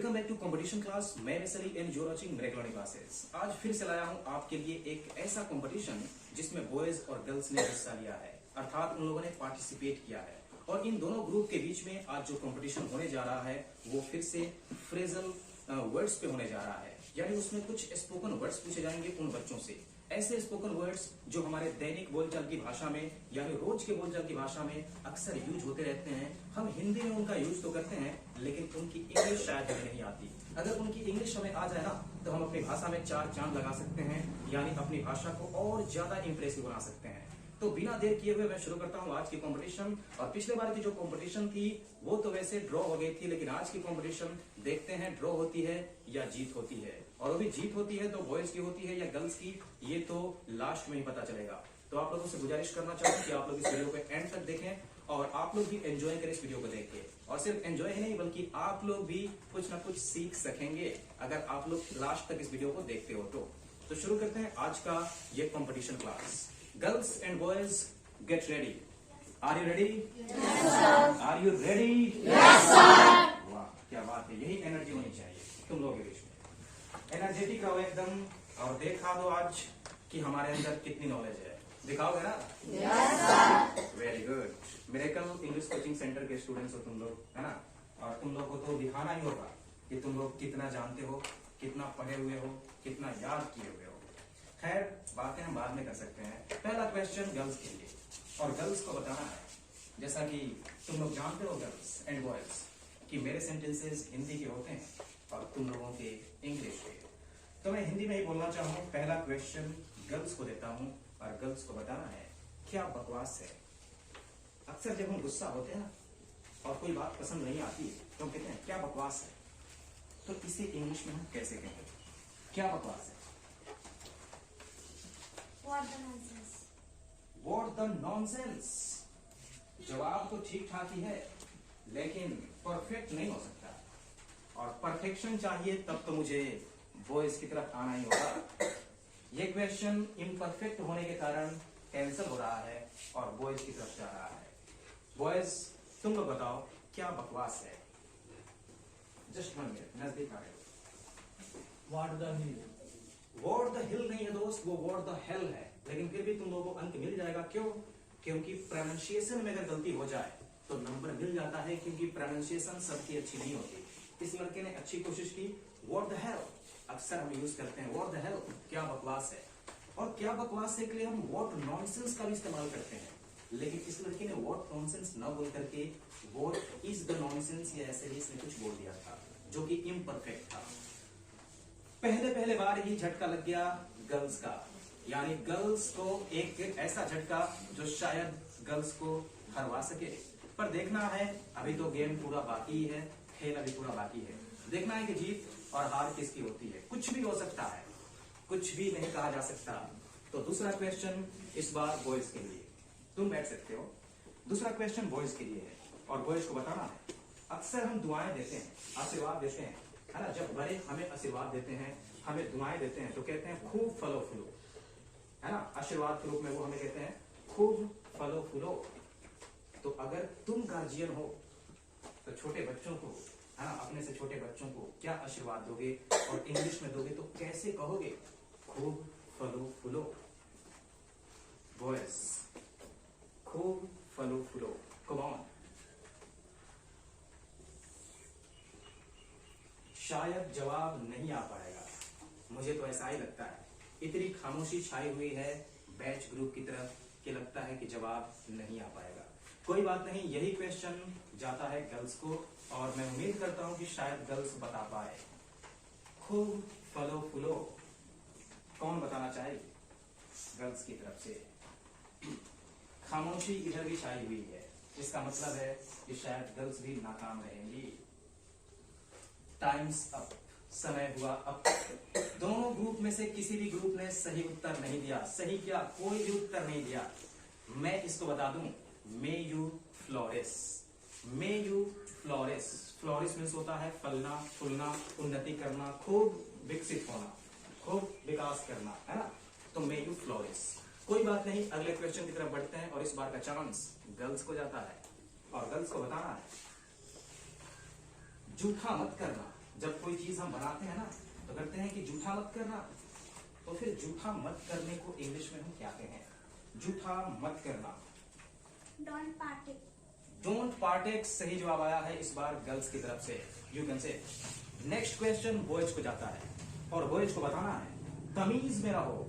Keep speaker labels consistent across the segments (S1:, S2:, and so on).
S1: Welcome back to competition class. मैं वैसली and you watching मेरेक्लोनी क्लासेस। आज फिर से लाया हूं आपके लिए एक ऐसा कंपटीशन जिसमें बॉयज और गर्ल्स ने हिस्सा लिया है, अर्थात उन लोगों ने पार्टिसिपेट किया है। और इन दोनों ग्रुप के बीच में आज जो कंपटीशन होने जा रहा है वो फिर से फ्रेजल वर्ड्स पे होने जा रहा है, यानी उसमें कुछ स्पोकन वर्ड्स पूछे जाएंगे उन बच्चों से। ऐसे स्पोकन वर्ड्स जो हमारे दैनिक बोलचाल की भाषा में यानी रोज के बोलचाल की भाषा में अक्सर यूज होते रहते हैं। हम हिंदी में उनका यूज तो करते हैं, लेकिन उनकी इंग्लिश शायद हमें नहीं आती। अगर उनकी इंग्लिश हमें आ जाए ना तो हम अपनी भाषा में चार चांद लगा सकते हैं, यानी अपनी भाषा को और ज्यादा इंप्रेसिव बना सकते हैं। तो बिना देर किए हुए मैं शुरू करता हूं आज की कंपटीशन। और पिछले बार की जो कंपटीशन थी वो तो वैसे ड्रॉ हो गई थी, लेकिन आज की कंपटीशन देखते हैं ड्रॉ होती है या जीत होती है। और अभी जीत होती है तो बॉयज की होती है या गर्ल्स की, ये तो लास्ट में ही पता चलेगा। तो आप लोगों से गुजारिश करना चाहूँ कि आप लोग इस वीडियो को एंड तक देखें और आप लोग भी एंजॉय करें इस वीडियो को देख के। और सिर्फ एंजॉय ही नहीं बल्कि आप लोग भी कुछ ना कुछ सीख सकेंगे अगर आप लोग लास्ट तक इस वीडियो को देखते हो तो शुरू करते हैं आज का ये competition class. Girls and boys, get ready. Are you ready?
S2: Yes, sir.
S1: Are you ready?
S2: Yes, sir.
S1: वाह, क्या बात है, यही एनर्जी होनी चाहिए तुम लोगों के बीच में। एनर्जेटिक रहो एकदम और देखा दो आज कि हमारे अंदर कितनी नॉलेज है। दिखाओगे ना?
S2: Yes, sir.
S1: Very good. Miracle English coaching centre के स्टूडेंट्स हो तुम लोग, है ना? और तुम लोग को तो दिखाना ही होगा कि तुम लोग कितना जानते हो, कितना पढ़े हुए हो, कितना याद किए हुए हो। खैर, बातें हम बाद में कर सकते हैं। पहला क्वेश्चन गर्ल्स के लिए, और गर्ल्स को बताना है जैसा कि तुम लोग जानते हो गर्ल्स एंड बॉयज कि मेरे सेंटेंसेस हिंदी के होते हैं और तुम लोगों के इंग्लिश के। तो मैं हिंदी में ही बोलना चाहूँ। पहला क्वेश्चन गर्ल्स को देता हूँ और गर्ल्स को बताना है क्या बकवास है। अक्सर जब हम गुस्सा होते हैं ना और कोई बात पसंद नहीं आती तो हम कहते हैं क्या बकवास है। तो इसे इंग्लिश में हम कैसे कहेंगे, क्या बकवास है?
S2: What the nonsense?
S1: What the nonsense? जवाब तो ठीक ठाक ही है, लेकिन परफेक्ट नहीं हो सकता। और परफेक्शन चाहिए तब तो मुझे बॉयज की तरफ आना ही होगा। ये क्वेश्चन इम्परफेक्ट होने के कारण कैंसिल हो रहा है और बॉयज की तरफ जा रहा है। बॉयज तुम लोग बताओ क्या बकवास है। जस्ट 1 मिनट, नजदीक आ गए।
S3: What the hell?
S1: What the हिल नहीं है दोस्त, वो वॉट द हेल है। लेकिन फिर भी तुम लोगों को अंक मिल जाएगा। क्यों? क्योंकि प्रोनाउंसिएशन में अगर गलती हो जाए तो नंबर मिल जाता है, क्योंकि प्रोनाउंसिएशन सबकी अच्छी नहीं होती। इस लड़के ने अच्छी कोशिश की। वॉट द हेल अक्सर हम यूज करते हैं, वॉट द हेल क्या बकवास है। और क्या बकवास है के लिए हम वॉट नॉनसेंस का भी इस्तेमाल करते हैं, लेकिन इस लड़के ने वॉट नॉनसेंस न बोल करके वॉट इज द नॉनसेंस या ऐसे ही इसने कुछ बोल दिया था जो कि इम्परफेक्ट था। पहले बार ही झटका लग गया गर्ल्स का, यानी गर्ल्स को एक ऐसा झटका जो शायद गर्ल्स को हरवा सके। पर देखना है, अभी तो गेम पूरा बाकी है, खेल अभी पूरा बाकी है। देखना है कि जीत और हार किसकी होती है। कुछ भी हो सकता है, कुछ भी नहीं कहा जा सकता। तो दूसरा क्वेश्चन इस बार बॉयज के लिए, तुम बैठ सकते हो। दूसरा क्वेश्चन बॉयज के लिए है और बॉयज को बताना है। अक्सर हम दुआएं देते हैं, आशीर्वाद देते हैं, है ना? जब बड़े हमें आशीर्वाद देते हैं, हमें दुआएं देते हैं तो कहते हैं खूब फलो फूलो, है ना? आशीर्वाद के रूप में वो हमें कहते हैं खूब फलो फूलो। तो अगर तुम गार्जियन हो तो छोटे बच्चों को, है ना, अपने से छोटे बच्चों को क्या आशीर्वाद दोगे और इंग्लिश में दोगे तो कैसे कहोगे? खूब फलो फूलो। बॉयज खूब फलो फूलो, कम ऑन। शायद जवाब नहीं आ पाएगा, मुझे तो ऐसा ही लगता है। इतनी खामोशी छाई हुई है बैच ग्रुप की तरफ कि लगता है कि जवाब नहीं आ पाएगा। कोई बात नहीं, यही क्वेश्चन जाता है गर्ल्स को और मैं उम्मीद करता हूं कि शायद गर्ल्स बता पाए। खूब फलो फूलो कौन बताना चाहेगी गर्ल्स की तरफ से? खामोशी इधर भी छाई हुई है, इसका मतलब है कि शायद गर्ल्स भी नाकाम रहेंगी। टाइम्स अप, समय हुआ अब। दोनों ग्रुप में से किसी भी ग्रुप ने सही उत्तर नहीं दिया। सही क्या? कोई भी उत्तर नहीं दिया। मैं इसको बता दूं, may you फ्लोरिस, may you फ्लोरिस। फ्लोरिस means होता है फलना फूलना, उन्नति करना, खूब विकसित होना, खूब विकास करना, है ना? तो मे यू फ्लोरिस। कोई बात नहीं, अगले क्वेश्चन की तरफ बढ़ते हैं और इस बार का चांस गर्ल्स को जाता है और गर्ल्स को बताना है झूठा मत करना। जब कोई चीज हम बनाते हैं ना तो करते हैं कि जूठा मत करना, तो फिर जूठा मत करने को इंग्लिश में हम क्या कहें? जूठा मत करना,
S2: Don't partake.
S1: डोंट पार्टेक सही जवाब आया है इस बार गर्ल्स की तरफ से। You can say next question boys को जाता है और बॉयज को बताना है तमीज में रहो।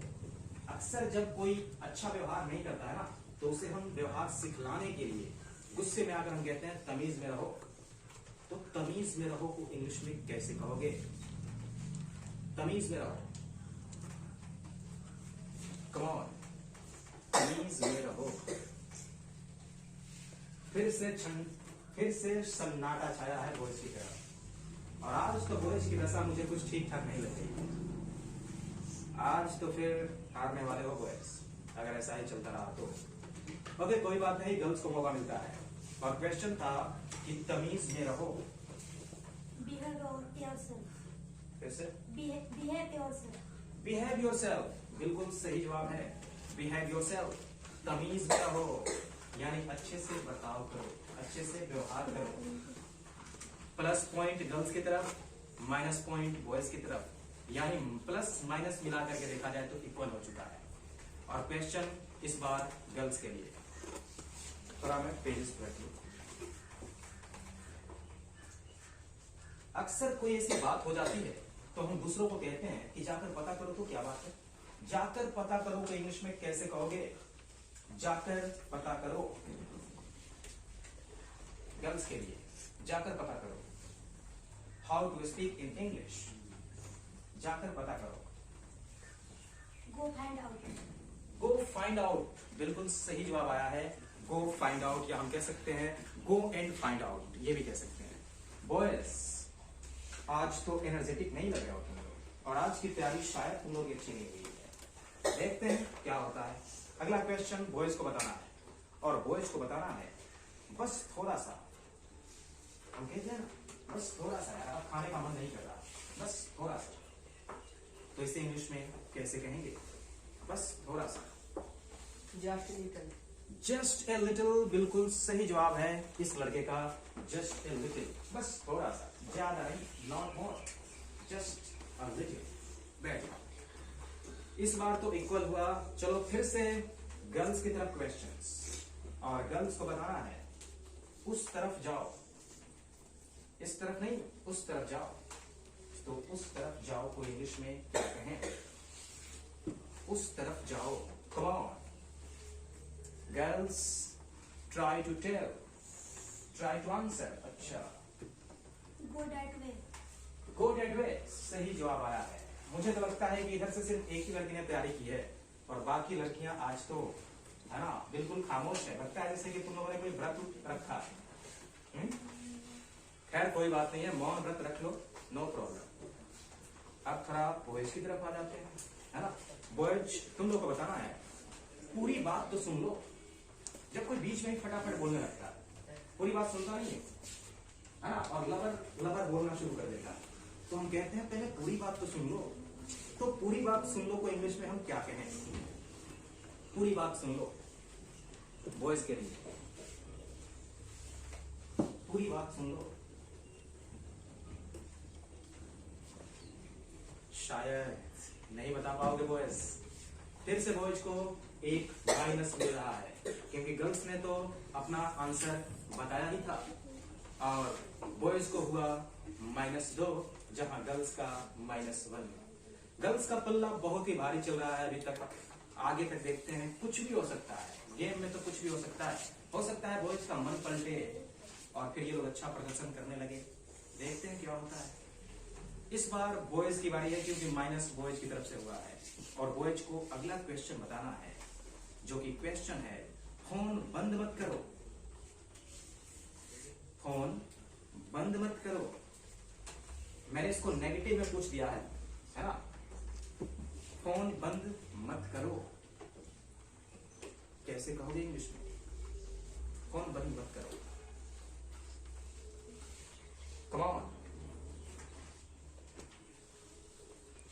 S1: अक्सर जब कोई अच्छा व्यवहार नहीं करता है ना तो उसे हम व्यवहार सिखलाने के लिए गुस्से में आकर हम कहते हैं तमीज में रहो। तो तमीज में रहो को इंग्लिश में कैसे कहोगे? तमीज में रहो, कम ऑन, तमीज में रहो। फिर से सन्नाटा छाया है बॉयज की तरफ और आज तो बॉयज की दशा मुझे कुछ ठीक ठाक नहीं लग रही। आज तो फिर हारने वाले हो बॉयज अगर ऐसा ही चलता रहा तो। ओके कोई बात नहीं, गर्ल्स को मौका मिलता है। और क्वेश्चन था कि तमीज में रहो।
S2: Behave yourself.
S1: फिर से
S2: Behave yourself.
S1: बिहेव योरसेल्फ, बिल्कुल सही जवाब है। बिहेव योरसेल्फ, तमीज में रहो यानी अच्छे से बर्ताव करो, अच्छे से व्यवहार करो। प्लस पॉइंट गर्ल्स की तरफ, माइनस पॉइंट बॉयज की तरफ, यानी प्लस माइनस मिला करके देखा जाए तो इक्वल हो चुका है। और क्वेश्चन इस बार गर्ल्स के लिए, थोड़ा मैं पेजेस पर रखूं। अक्सर कोई ऐसी बात हो जाती है तो हम दूसरों को कहते हैं कि जाकर पता करो तो क्या बात है। जाकर पता करो को इंग्लिश में कैसे कहोगे? जाकर पता करो। गर्ल्स के लिए जाकर पता करो, how to speak in English. जाकर पता करो,
S2: Go find out.
S1: Go find out, बिल्कुल सही जवाब आया है। गो फाइंड आउट, या हम कह सकते हैं गो एंड फाइंड आउट, ये भी कह सकते हैं। बॉयज आज तो एनर्जेटिक नहीं लग रहे हो तुम लोग और आज की तैयारी शायद तुम लोग अच्छी नहीं हुई है। देखते हैं क्या होता है। अगला क्वेश्चन बॉयज को बताना है और बॉयज को बताना है बस थोड़ा सा। हम कहते हैं ना बस थोड़ा सा, यार अब खाने का मन नहीं कर रहा, बस थोड़ा सा। तो इसे इंग्लिश में कैसे कहेंगे? बस थोड़ा सा,
S3: just little.
S1: Just a little, बिल्कुल सही जवाब है इस लड़के का। जस्ट ए लिटिल, बस थोड़ा सा, ज्यादा नहीं, not more, just a little. बैठ, इस बार तो इक्वल हुआ। चलो फिर से गर्ल्स की तरफ क्वेश्चंस, और गर्ल्स को बताना है उस तरफ जाओ, इस तरफ नहीं उस तरफ जाओ। तो उस तरफ जाओ को इंग्लिश में क्या कहें? उस तरफ जाओ, come on girls, try to tell, try to answer. अच्छा,
S2: Go that way.
S1: Go that way, सही जवाब आया है। मुझे तो लगता है कि इधर से सिर्फ एक ही लड़की ने तैयारी की है और बाकी लड़कियां आज तो है ना बिल्कुल खामोश है। लगता है जैसे कि तुम लोगों ने कोई व्रत रखा है। खैर कोई बात नहीं है, मौन व्रत रख लो, नो प्रॉब्लम। अब थोड़ा बॉयज की तरफ आ जाते हैं, है ना। बॉयज तुम लोग को बताना है पूरी बात तो सुन लो। जब कोई बीच में ही फटाफट बोलने लगता है, पूरी बात सुनता नहीं है ना, और लबर लबर बोलना शुरू कर देता है, तो हम कहते हैं पहले पूरी बात तो सुन लो। तो पूरी बात सुन लो को इंग्लिश में हम क्या कहें? पूरी बात सुन लो, बॉयज के लिए पूरी बात सुन लो। शायद नहीं बता पाओगे बॉयज। फिर से बॉयज को एक माइनस मिल रहा है क्योंकि गर्ल्स ने तो अपना आंसर बताया ही था और बॉयज को हुआ -2, जहां गर्ल्स का -1। गर्ल्स का पल्ला बहुत ही भारी चल रहा है अभी तक। आगे तक देखते हैं, कुछ भी हो सकता है गेम में, तो कुछ भी हो सकता है। हो सकता है बॉयज का मन पलटे और फिर ये लोग अच्छा प्रदर्शन करने लगे। देखते हैं क्या होता है। इस बार बॉयज की बारी है क्योंकि माइनस बॉयज की तरफ से हुआ है और बॉयज को अगला क्वेश्चन बताना है, जो कि क्वेश्चन है फोन बंद मत करो। फोन बंद मत करो। मैंने इसको नेगेटिव में पूछ दिया है ना। फोन बंद मत करो कैसे कहोगे इंग्लिश में? फोन बंद मत करो, कम ऑन।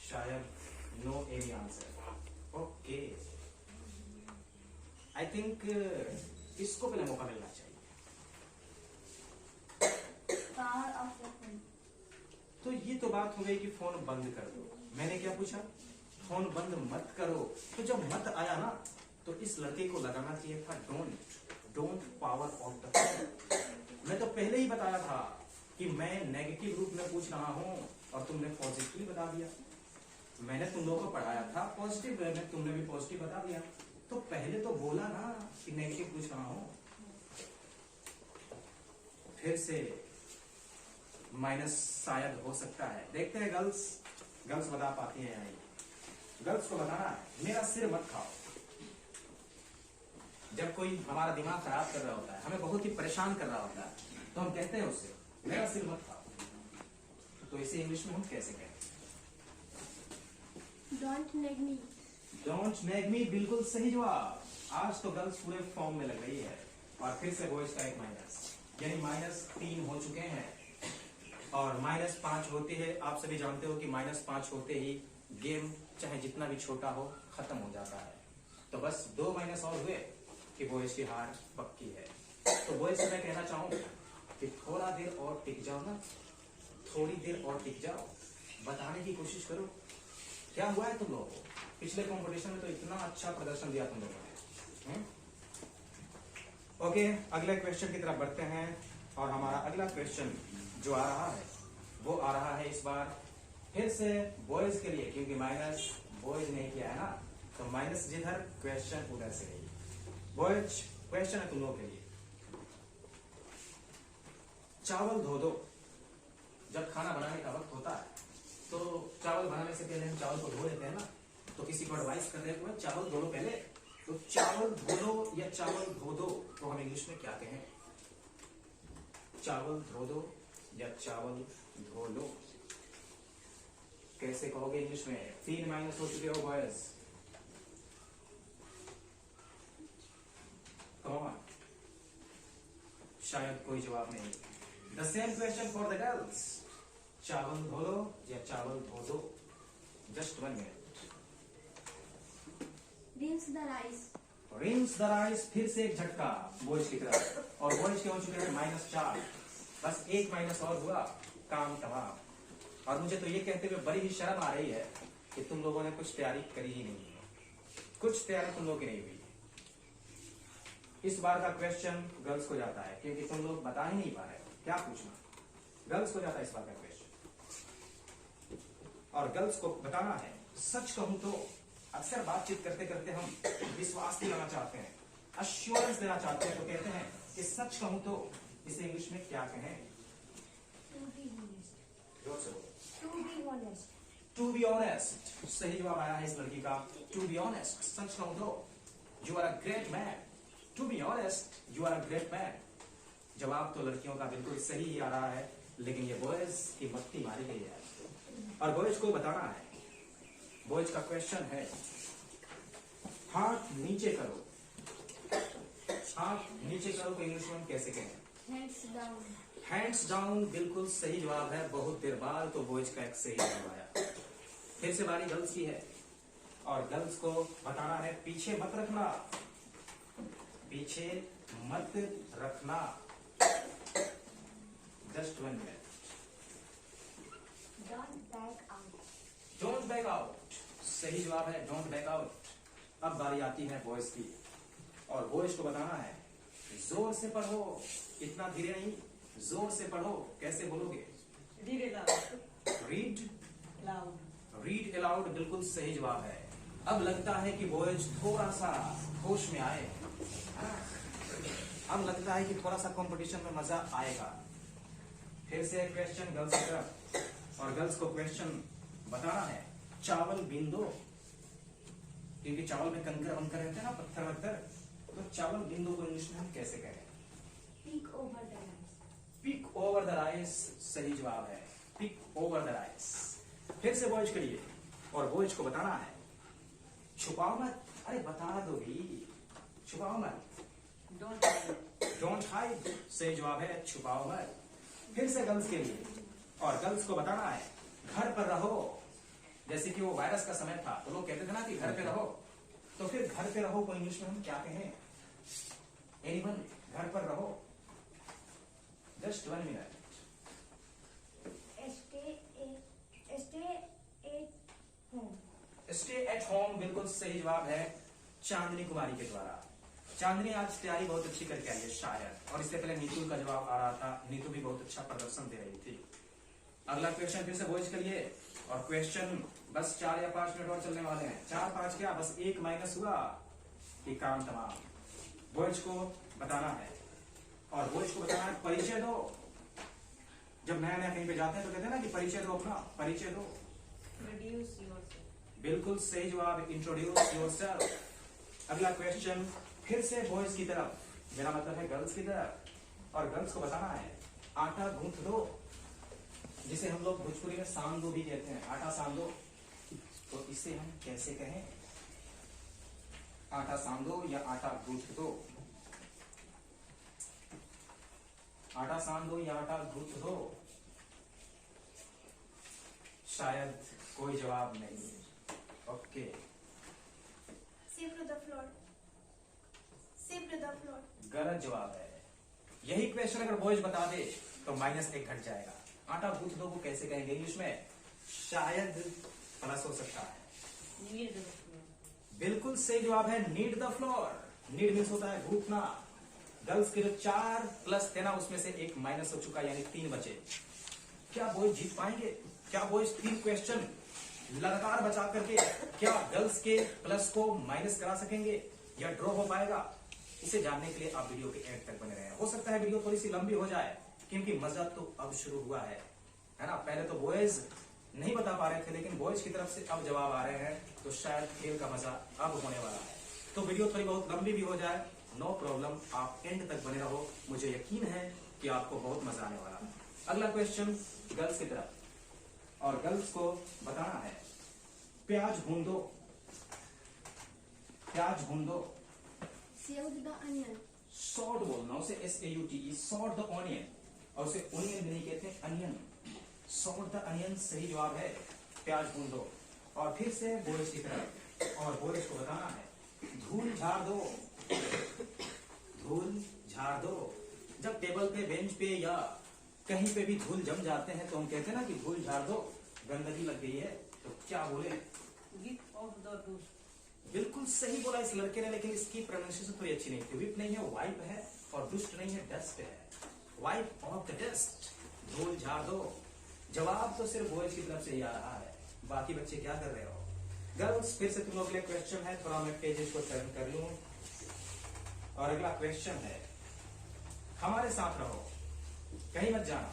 S1: शायद no any answer. Okay, I think इसको पहले मौका मिलना चाहिए।
S2: Power of the phone.
S1: तो ये तो बात हो गई कि फोन बंद कर दो। मैंने क्या पूछा? फोन बंद मत करो। तो जब मत आया ना, तो इस लड़के को लगाना चाहिए था don't power of the phone. मैं तो पहले ही बताया था कि मैं नेगेटिव रूप में पूछ रहा हूं और तुमने पॉजिटिव बता दिया। मैंने तुम लोगों को पढ़ाया था पॉजिटिव वे में, तुमने भी पॉजिटिव बता दिया। तो पहले तो बोला ना कि नेगेटिव पूछ रहा हूं। फिर से माइनस शायद हो सकता है। देखते हैं गर्ल्स बता पाती है या नहीं। गर्ल्स को बताना है मेरा सिर मत खाओ। जब कोई हमारा दिमाग खराब कर रहा होता है, हमें बहुत ही परेशान कर रहा होता है, तो हम कहते हैं उससे मेरा सिर मत खाओ। तो इसे इंग्लिश में हम कैसे कहें?
S2: Don't nag me.
S1: डोंट नेग मी, बिल्कुल सही जवाब। आज तो गर्ल्स पूरे फॉर्म में लग रही है। और फिर से बॉयज का एक माइनस, यानी -3 हो चुके हैं और -5 होते हैं। आप सभी जानते हो कि -5 होते ही गेम चाहे जितना भी छोटा हो खत्म हो जाता है। तो बस 2 माइनस और हुए कि बॉयज की हार पक्की है। तो बॉयज से मैं कहना चाहूंगा कि थोड़ा देर और टिक जाओ ना, थोड़ी देर और टिक जाओ, बताने की कोशिश करो क्या हुआ है तुम लोगों को। पिछले कंपटीशन में तो इतना अच्छा प्रदर्शन दिया तुम लोगों ने। ओके, अगले क्वेश्चन की तरफ बढ़ते हैं। और हमारा अगला क्वेश्चन जो आ रहा है वो आ रहा है इस बार फिर से बॉयज के लिए, क्योंकि माइनस बॉयज नहीं किया है ना, तो माइनस जिधर क्वेश्चन उधर से ही। बॉयज क्वेश्चन है तुम लोगों के लिए। चावल धो दो। जब खाना बनाने का वक्त होता है तो चावल बनाने से पहले हम चावल को धो लेते हैं ना। तो किसी को एडवाइस कर रहे हैं तो चावल धो लो पहले। तो चावल धो लो या चावल धो दो, तो हम इंग्लिश में क्या कहें? चावल धो दो या चावल धो लो, कैसे कहोगे इंग्लिश में? 3 माइनस हो चुके हो बॉयज। कौन? शायद कोई जवाब नहीं। The same question for the girls. चावल धो लो या चावल धो दो। Just 1 minute.
S2: Rinse the rice.
S1: Rinse the rice, फिर से एक झटका बॉयज की तरफ। और बॉयज के हो चुके हैं -4। बस 1 माइनस और हुआ, काम तमाम। और मुझे तो ये कहते हुए बड़ी ही शर्म आ रही है कि तुम लोगों ने कुछ तैयारी करी ही नहीं है। कुछ तैयारी तुम लोगों की नहीं हुई। इस बार का क्वेश्चन गर्ल्स को जाता है, क्योंकि तुम लोग बता ही नहीं पा रहे क्या पूछना। गर्ल्स को जाता है इस बार का क्वेश्चन। और गर्ल्स को बताना है, सच कहूं तो अक्सर बातचीत करते करते हम विश्वास दिलाना चाहते हैं, अश्योरेंस देना चाहते हैं, तो कहते हैं कि सच कहूं तो इसे इंग्लिश में क्या कहें?
S2: To be honest.
S1: जोर से बोलो।
S2: To be honest.
S1: To be honest, सही जवाब आया है इस लड़की का। टू बी ऑनेस्ट, सच कहूं तो you are a great man. To be honest, you are a great man. जवाब तो लड़कियों का बिल्कुल सही ही आ रहा है, लेकिन ये बॉयज की मत्ती मारी गई है। और बॉयज को बताना है। बॉयज का क्वेश्चन है, हाथ नीचे करो। हाथ नीचे करो को इंग्लिश में हम कैसे कहें?
S2: Hands down.
S1: हैंड्स डाउन, बिल्कुल सही जवाब है। बहुत देर बाद तो बॉयज का एक सही जवाब आया। फिर से बारी गर्ल्स की है। और गर्ल्स को बताना है, पीछे मत रखना। पीछे मत रखना। Just 1 minute.
S2: Don't back out.
S1: Don't back out, सही जवाब है डोंट बैक आउट। अब बारी आती है बॉयज की। और बॉयज को बताना है, जोर से पढ़ो, इतना धीरे नहीं, जोर से पढ़ो। कैसे बोलोगे?
S3: Read it aloud.
S1: Read
S3: Loud.
S1: Read aloud, बिल्कुल सही जवाब है। अब लगता है कि बॉयज थोड़ा सा होश में आए। अब लगता है कि थोड़ा सा कंपटीशन में मजा आएगा। फिर से एक क्वेश्चन गर्ल्स की तरफ। और गर्ल्स को क्वेश्चन बताना है, चावल बीन दो। क्योंकि चावल में कंकर वंकर रहते हैं ना, पत्थर वत्थर, तो चावल बीन दो को इंग्लिश में हम कैसे कहें?
S2: Peek over the rice.
S1: Peek over the rice, सही जवाब है पिक ओवर द राइस। फिर से बॉयज के लिए। और बॉयज को बताना है, छुपाओ मत। अरे बता दो भी, छुपाओ मत।
S3: Don't hide.
S1: डोंट हाइड, सही जवाब है छुपाओ मत। फिर से गर्ल्स के लिए। और गर्ल्स को बताना है, घर पर रहो। जैसे कि वो वायरस का समय था तो लोग कहते थे ना कि घर पे रहो, तो फिर घर पे रहो को इंग्लिश में हम क्या कहें? एनीवन? घर पर रहो। Just 1 minute.
S2: Stay
S1: at home बिल्कुल सही जवाब है चांदनी कुमारी के द्वारा। चांदनी आज तैयारी बहुत अच्छी करके आई है शायद, और इससे पहले नीतू का जवाब आ रहा था, नीतू भी बहुत अच्छा प्रदर्शन दे रही थी। अगला क्वेश्चन फिर से बॉयज के लिए, और क्वेश्चन बस 4 या 5 मिनट और चलने वाले हैं। 4-5 क्या, बस 1 माइनस हुआ कि काम तमाम। बॉयज को बताना है, और बॉयज को बताना है परिचय दो। जब नया नया कहीं पे जाते हैं तो कहते हैं ना कि परिचय दो, अपना परिचय दो।
S3: Introduce yourself.
S1: बिल्कुल सही जवाब, इंट्रोड्यूस योरसेल्फ। अगला क्वेश्चन फिर से बॉयज की तरफ, मेरा मतलब है गर्ल्स की तरफ, और गर्ल्स को बताना है आटा गूंथ दो, जिसे हम लोग भोजपुरी में सान दो भी कहते हैं, आटा सान दो। तो इसे हम कैसे कहें, आटा सान दो या आटा गूंथ दो? आटा सान दो या आटा गूंथ दो? शायद कोई जवाब नहीं। Okay,
S2: Sweep to the floor. Sweep to the floor.
S1: गलत जवाब है। यही क्वेश्चन अगर बॉयज बता दे तो -1 घट जाएगा। आटा गूंथ दो को कैसे कहेंगे इंग्लिश में? शायद प्लस हो सकता है।
S3: Knead the floor.
S1: बिल्कुल सही जवाब है need the floor. Need means होता है गूंथना। गर्ल्स के जो 4 प्लस थे ना, उसमें से 1 माइनस हो चुका, यानी 3 बचे। क्या बॉयज जीत पाएंगे? क्या बॉयज 3 क्वेश्चन लगातार बचा करके क्या गर्ल्स के प्लस को माइनस करा सकेंगे या ड्रॉ हो पाएगा? इसे जानने के लिए आप वीडियो के एंड तक बने रहें। हो सकता है वीडियो थोड़ी सी लंबी हो जाए, क्योंकि मजा तो अब शुरू हुआ है ना। पहले तो बॉयज नहीं बता पा रहे थे, लेकिन बॉयज की तरफ से अब जवाब आ रहे हैं, तो शायद खेल का मजा अब होने वाला है। तो वीडियो थोड़ी बहुत लंबी भी हो जाए, नो प्रॉब्लम, आप एंड तक बने रहो। मुझे यकीन है कि आपको बहुत मजा आने वाला है। अगला क्वेश्चन गर्ल्स की तरफ, और गर्ल्स को बताना है प्याज भून दो। प्याज भून दो।
S2: Save the onion.
S1: सॉल्ट बोलना, उसे SAUTE, सॉल्ट द ऑनियन, और उसे ओनियन भी नहीं कहते, अनियन। सॉल्ट द अनियन सही जवाब है, प्याज भून दो। और फिर से बॉयज की तरफ, और बॉयज को बताना है धूल झाड़ दो। धूल झाड़ दो। जब टेबल पे, बेंच पे या कहीं पे भी धूल जम जाते हैं तो हम कहते हैं ना कि धूल झाड़ दो, गंदगी लग गई है। तो क्या बोले?
S3: Whip off the dust.
S1: बिल्कुल सही बोला इस लड़के ने, लेकिन इसकी प्रोनाउंसिएशन थोड़ी अच्छी नहीं थी। विप नहीं है, वाइप है, और दुष्ट नहीं है, डस्ट है। वाइप ऑफ द डस्ट, धूल झाड़ दो। जवाब तो सिर्फ बॉयज की तरफ से ही आ रहा है, बाकी बच्चे क्या कर रहे हो? गर्ल्स, फिर से तुम लोग के लिए क्वेश्चन है, थोड़ा मैं पेजेस को टर्न कर लूं। और अगला क्वेश्चन है हमारे साथ रहो, कहीं मत जाना,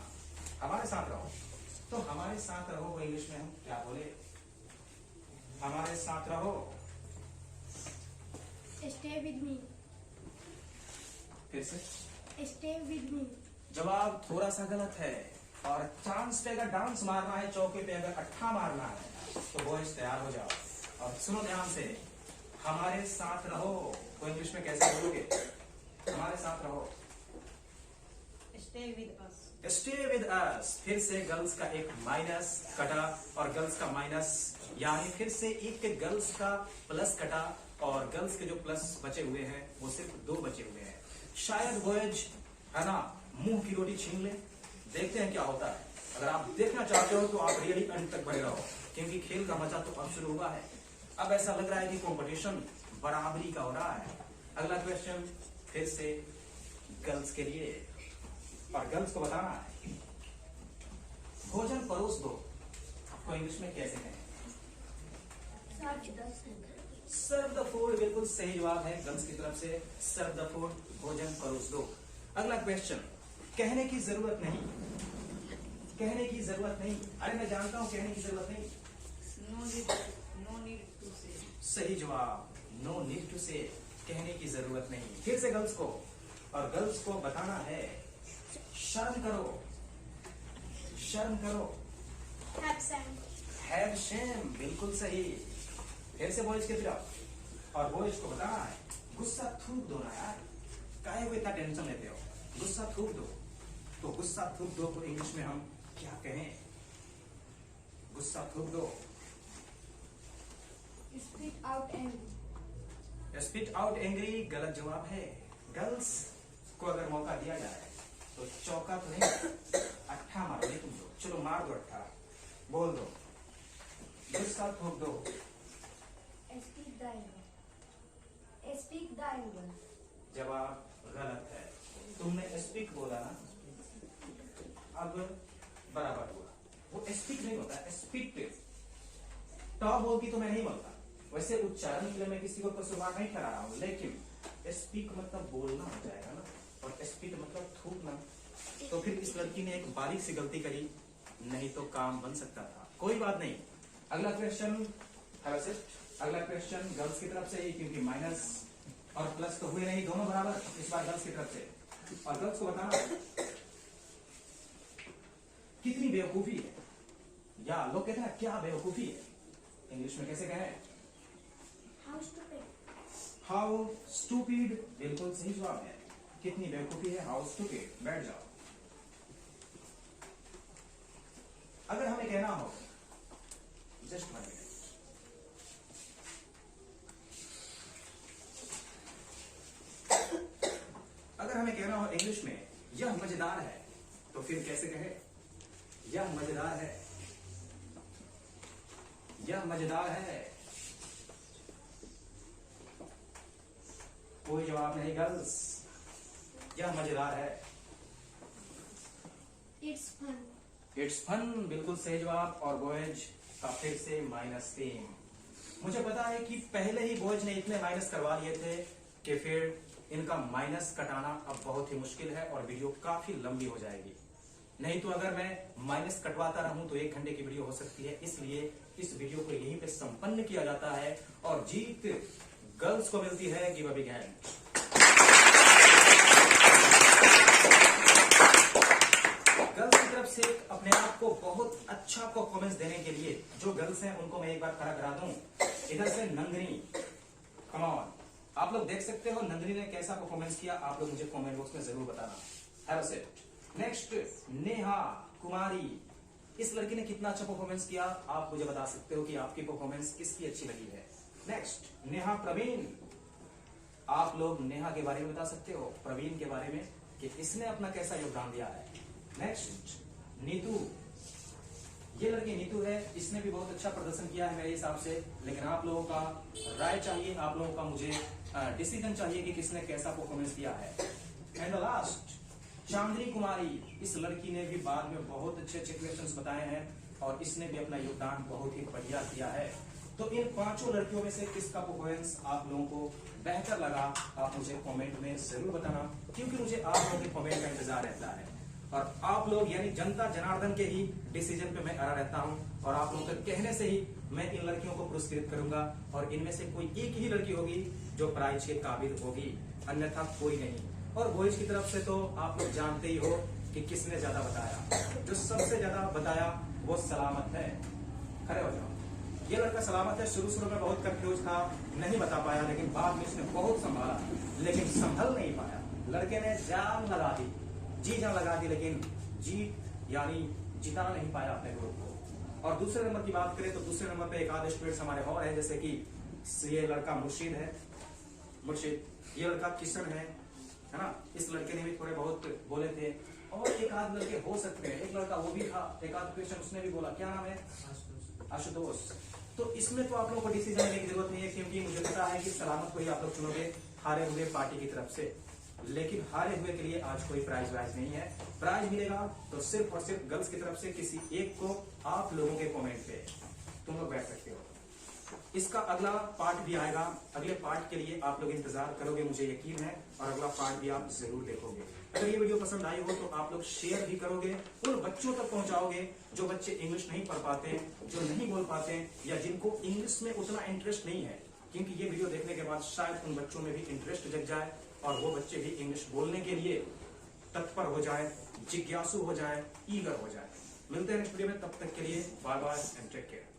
S1: हमारे साथ रहो। तो हमारे साथ रहो वो इंग्लिश में हम क्या बोले? हमारे साथ रहो।
S2: Stay with me.
S1: फिर से
S2: Stay with me.
S1: जवाब थोड़ा सा गलत है, और चांस पे अगर डांस मारना है, चौके पे अगर अट्ठा मारना है, तो बॉयज तैयार हो जाओ और सुनो ध्यान से। हमारे साथ रहो तो इंग्लिश में कैसे बोलोगे? हमारे साथ रहो।
S3: Stay with us.
S1: Stay with us. फिर से गर्ल्स का एक माइनस कटा, और गर्ल्स का माइनस, यानी फिर से एक गर्ल्स का प्लस कटा, और गर्ल्स के जो प्लस बचे हुए हैं वो सिर्फ 2 बचे हुए हैं। शायद बॉयज है ना मुंह की रोटी छीन ले। देखते हैं क्या होता है। अगर आप देखना चाहते हो तो आप रियली अंत तक बने रहो, क्योंकि खेल का मजा तो अब शुरू हुआ है। अब ऐसा लग रहा है कि कंपटीशन बराबरी का हो रहा है। अगला क्वेश्चन फिर से गर्ल्स के लिए, और गर्ल्स को बताना है भोजन परोस दो को इंग्लिश में कैसे कहें?
S2: Serve the food.
S1: Serve the food, बिल्कुल सही जवाब है गर्ल्स की तरफ से, सर्व द फूड, भोजन परोस दो। अगला क्वेश्चन, कहने की जरूरत नहीं। कहने की जरूरत नहीं, अरे मैं जानता हूं कहने की जरूरत नहीं।
S3: No need to say.
S1: सही जवाब, नो नीड टू से, कहने की जरूरत नहीं। फिर से गर्ल्स को, और गर्ल्स को बताना है शर्म करो। शर्म करो।
S2: Have shame.
S1: हैव शेम, बिल्कुल सही। फिर से बॉयज की तरफ, और बॉयज को बताना है गुस्सा थूक दो ना यार, काहे को इतना टेंशन लेते हो? गुस्सा थूक दो। तो गुस्सा थूक दो को इंग्लिश में हम क्या कहें? गुस्सा थूक दो।
S2: Spit out anger.
S1: Spit out angry, गलत जवाब है। गर्ल्स को अगर मौका दिया जाए तो चौका तो नहीं, अट्ठा मारोगे तुम लोग। चलो मार दो अट्ठा, बोल दो, गुस्सा थूक दो।
S3: triangle.
S1: जवाब गलत है। तुमने स्पीक बोला ना, अब बराबर हुआ। वो स्पीक नहीं होता, स्पीक। टॉप बोलती तो मैं नहीं बोलता, वैसे उच्चारण के लिए मैं किसी को कसूरवार नहीं ठहरा रहा हूं, लेकिन स्पीक मतलब बोलना हो जाएगा ना, और स्पीक मतलब थूकना। तो फिर इस लड़की ने एक बारीक सी गलती करी, नहीं तो काम बन सकता था। कोई बात नहीं। अगला क्वेश्चन अगला क्वेश्चन गर्ल्स की तरफ से ही, क्योंकि माइनस और प्लस तो हुए नहीं, दोनों बराबर, इस बार गर्ल्स की तरफ से। और गर्ल्स को बताना कितनी बेवकूफी है, या लोग कहते हैं क्या बेवकूफी है, इंग्लिश में कैसे कहें?
S2: How stupid.
S1: हाउ स्टूपिड बिल्कुल सही जवाब है। कितनी बेवकूफी है, हाउ स्टूपिड। बैठ जाओ। अगर हमें कहना हो, जस्ट 1 मिनट, अगर हमें कहना हो इंग्लिश में यह मजेदार है, तो फिर कैसे कहे? यह मजेदार है, यह मजेदार है। कोई जवाब नहीं गर्ल्स, यह मजेदार है।
S2: It's fun.
S1: इट्स फन बिल्कुल सही जवाब। और बॉयज का फिर से -3। मुझे पता है कि पहले ही बॉयज ने इतने माइनस करवा लिए थे कि फिर इनका माइनस कटाना अब बहुत ही मुश्किल है और वीडियो काफी लंबी हो जाएगी। नहीं तो अगर मैं माइनस कटवाता रहूं तो 1 घंटे की वीडियो हो सकती है। इसलिए इस वीडियो को यहीं पे संपन्न किया जाता है और जीत गर्ल्स को मिलती है। Give a big hand. Girls की तरफ से अपने आप को बहुत अच्छा परफॉर्मेंस देने के लिए जो गर्ल्स हैं उनको मैं एक बार खड़ा करा दूं। इधर से नंदिनी, कम ऑन, आप लोग देख सकते हो नंदिनी ने कैसा परफॉर्मेंस किया। आप लोग मुझे कमेंट बॉक्स में जरूर बताना। Have a seat. Next Neha Kumari, इस लड़की ने कितना अच्छा परफॉर्मेंस किया, आप मुझे बता सकते हो कि आपकी परफॉर्मेंस किसकी अच्छी लगी है। नेक्स्ट नेहा प्रवीण, आप लोग नेहा के बारे में बता सकते हो, प्रवीण के बारे में, कि इसने अपना कैसा योगदान दिया है। नेक्स्ट नीतू, ये लड़की नीतू है, इसने भी बहुत अच्छा प्रदर्शन किया है मेरे हिसाब से, लेकिन आप लोगों का राय चाहिए, आप लोगों का मुझे डिसीजन चाहिए कि किसने कैसा परफॉर्मेंस किया है। एंड लास्ट चांदनी कुमारी, इस लड़की ने भी बाद में बहुत अच्छे अच्छे क्वेश्चंस बताए हैं और इसने भी अपना योगदान बहुत ही बढ़िया दिया है। तो इन 5 लड़कियों में से किसका परफॉर्मेंस आप लोगों को बेहतर लगा, आप मुझे कमेंट में जरूर बताना, क्योंकि मुझे आप लोगों के कमेंट का इंतजार रहता है और आप लोग यानी जनता जनार्दन के ही डिसीजन पे मैं अड़ा रहता हूं और आप लोगों के कहने से ही मैं इन लड़कियों को पुरस्कृत करूंगा और इनमें से कोई एक ही लड़की होगी जो प्राइज के काबिल होगी, अन्यथा कोई नहीं। और बॉयज की तरफ से तो आप लोग जानते ही हो कि किसने ज्यादा बताया, जो सबसे ज्यादा बताया वो सलामत है। खड़े हो जाओ। ये लड़का सलामत है, शुरू में बहुत कंफ्यूज था, नहीं बता पाया, लेकिन बाद में इसने बहुत संभाला, लेकिन संभल नहीं पाया। लड़के ने जान लगा दी, जी जान लगा दी, लेकिन जीत यानी जिता नहीं पाया अपने ग्रुप को। और दूसरे नंबर की बात करें तो दूसरे नंबर पे एक आधे स्टूडेंट्स हमारे और है, जैसे कि ये लड़का मुर्शिद है, ये लड़का किशन है ना, इस लड़के ने भी थोड़े बहुत बोले थे और एक आध लड़के हो सकते हैं, एक लड़का वो भी था, एक आध क्वेश्चन उसने भी बोला। क्या नाम है? आशुतोष। तो इसमें तो आप लोगों को डिसीजन लेने की जरूरत नहीं है, क्योंकि मुझे पता है कि सलामत को ही आप लोग चुनोगे हारे हुए पार्टी की तरफ से। लेकिन हारे हुए के लिए आज कोई प्राइज वाइज नहीं है, प्राइज मिलेगा तो सिर्फ और सिर्फ गर्ल्स की तरफ से किसी एक को आप लोगों के कमेंट पे तुम लोग बैठ सकते हो। इसका अगला पार्ट भी आएगा, अगले पार्ट के लिए आप लोग इंतजार करोगे, मुझे यकीन है, और अगला पार्ट भी आप जरूर देखोगे। अगर ये वीडियो पसंद आई हो तो आप लोग शेयर भी करोगे, उन बच्चों तक पहुंचाओगे जो बच्चे इंग्लिश नहीं पढ़ पाते, जो नहीं बोल पाते, या जिनको इंग्लिश में उतना इंटरेस्ट नहीं है, क्योंकि ये वीडियो देखने के बाद शायद उन बच्चों में भी इंटरेस्ट जग जाए और वो बच्चे भी इंग्लिश बोलने के लिए तत्पर हो जाए, जिज्ञासु हो जाए, ईगर हो जाए। मिलते हैं नेक्स्ट वीडियो में, तब तक के लिए bye bye and take care.